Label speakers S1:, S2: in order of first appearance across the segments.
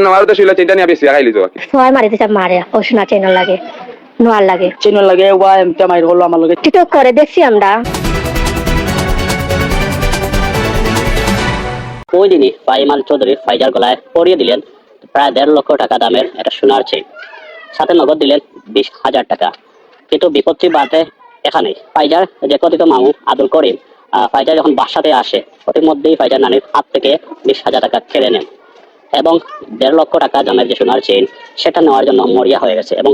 S1: নেওয়ার তো ছিল চেনটা নিয়ে বেশি খাইলি তো
S2: সবাই মারিতে সব মারে ও শোনা চেন লাগে নোয়ার লাগে
S3: চেন লাগে ওয়া এমটা মাইর হলো আমার লগে
S2: টিকটক করে দেখছি আমরা
S4: ওই দিনই ফাইমাল চৌধুরী ফাইজার গলায় পরিয়ে দিলেন প্রায় 1.5 লক্ষ টাকা দামের একটা সোনার চেইন, সাথে নগদ দিলেন 20,000 টাকা। কিন্তু বিপত্তি বাড়তে এখানে ফাইজার যে কথিত মামু আব্দুল করিম ফাইজার যখন বাসাতে আসে প্রতিমধ্যেই ফাইজার নানির হাত থেকে 20,000 টাকা কেড়ে নেন এবং 1.5 লক্ষ টাকা দামের যে সোনার চেইন সেটা নেওয়ার জন্য মরিয়া হয়ে গেছে। এবং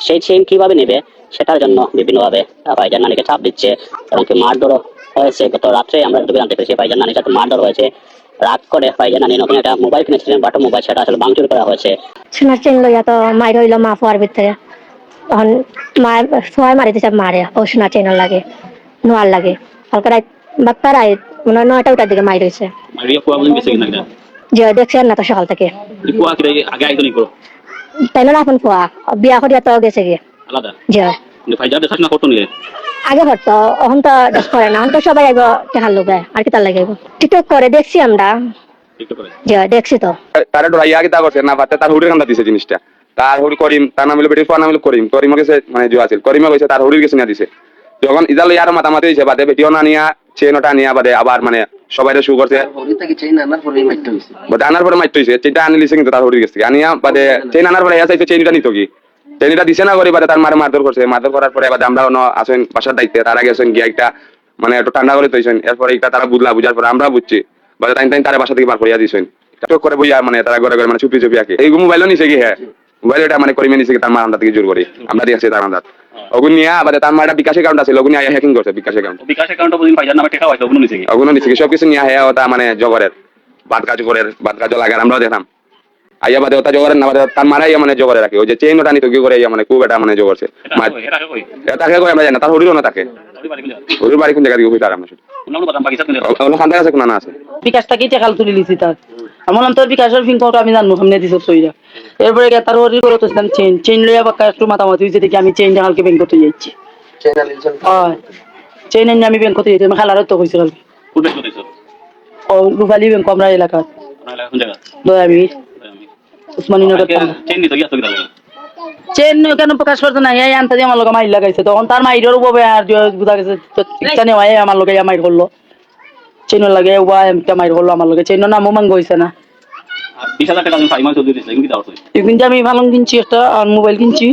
S4: সেই চেইন কিভাবে নেবে সেটার জন্য বিভিন্নভাবে ফাইজার নানিকে চাপ দিচ্ছে এবং কি মারধরও হয়েছে। গত রাত্রে আমরা যদি জানতে পেরেছি ফাইজার নানির সাথে মারধর হয়েছে। রাগ করে ফাইজার নানি নতুন একটা মোবাইল কিনেছিলেন, বাটো মোবাইল, সেটা আসলে ভাঙচুর করা হয়েছে।
S2: সোনার চেন লইয়া তো মাইর হইলো মা ফুয়ার ভিতরে তখন মা সবাই মারিতে সব মারে ও সোনার চেন লাগে নোয়ার লাগে কালকে রাত বাপ্পারাই মনে হয় 9টা ওটার দিকে মাইর হয়েছে যে দেখছেন না তো সকাল থেকে তাই না এখন ফুয়া বিয়া করিয়া তো গেছে গিয়ে যে আগে হতো এখন তো দেশ করে না, এখন তো সবাই আগে টেকার লোক আর কি তার লাগে টিকটক করে দেখছি আমরা যে দেখছি তো
S1: তার একটু রাইয়া কিতা করছে না পাতে তার হুড়ির কান্দা দিছে জিনিসটা। তার হুড়ি করিম, তার নাম হলো বেটির নাম হলো করিম। করিমে গেছে মানে জুয়া আছিল, করিমে গেছে তার হুড়ির গেছে নিয়ে দিছে। যখন ইজাল আর মাতামাতি হয়েছে বাদে বেটিও না নিয়া চেনটা নিয়া বাদে আবার মানে সবাই শু করছে আনার পরে মাইট হয়েছে চেনটা আনি লিছে কিন্তু তার হুড়ির গেছে আনিয়া বাদে চেন আনার পরে চাইছে চেনটা নিত কি চেনটা দিছে না করে বাদে তার মারে মারধর করছে। মারধর করার পরে বাদে আমরা আসেন বাসার দায়িত্বে তারা গেছেন গিয়া একটা মানে একটু ঠান্ডা করে তৈছেন। এরপরে একটা তারা বুঝার পরে আমরা বুঝছি বাদে তাই তারা বাসা থেকে বার করিয়া দিয়েছেন করে বইয়া মানে তারা ঘরে ঘরে মানে চুপি চুপি আঁকে এই মোবাইলও নিছে কি হ্যাঁ মোবাইলটা মানে করিমে নিছে তার মা আমরা থেকে জোর করি আমরা দিয়েছি তার আন্দাজ ওগুন নিয়ে বাদে তার মাটা বিকাশ অ্যাকাউন্ট আছে ওগুন নিয়ে হ্যাকিং করছে বিকাশ অ্যাকাউন্ট ফাইজার নামে টাকা হয়তো ওগুন নিছে কি সবকিছু নিয়ে হ্যাঁ ওটা মানে জগরের বাদ কাজ লাগার আমরাও দেখলাম আইয়া বাদে ওটা জগরের না বাদে তার মারাই মানে জগরে রাখে ওই যে চেইন ওটা নিত কি করে মানে খুব এটা মানে জগরছে তাকে কই আমরা জানি না তার হরিও না থাকে হরির বাড়ি কোন জায়গা দিয়ে হইতার আমরা ওগুলো খান্দার আছে কোন না আছে
S3: বিকাশটা কি টাকা তুলে লিছি তার আমার নাম তোর বিকাশের ফিঙ্কটা আমি জানবো সামনে দিছ সইরা এরপরে তার হরি করে তো চেইন লইয়া বাক্কা একটু মাতামাতি হইছে দেখি আমি চেইনটা কালকে ব্যাংক করতে যাচ্ছি চেইন এনে আমি ব্যাংক করতে যাচ্ছি আমি খালারও তো কইছি কালকে ও রুফালি ব্যাংক আমরা এলাকার দয়ামি উসমানীনগর চেন কেন প্রকাশ করতে না এই আনতে আমার লোক মাইর লাগাইছে তখন তার মাইরের উপরে আর বুঝা গেছে ইচ্ছা নেওয়া আমার লোকে মাইর করলো চেন লাগে ওয়া এমটা মাইর করলো আমার লোকে চেন নামও মাঙ্গ হয়েছে না
S4: 20,000 টাকা ফাইমাল চৌধুরী দিয়েছে
S3: কিন্তু আমি ভালো কিনছি একটা আর মোবাইল কিনছি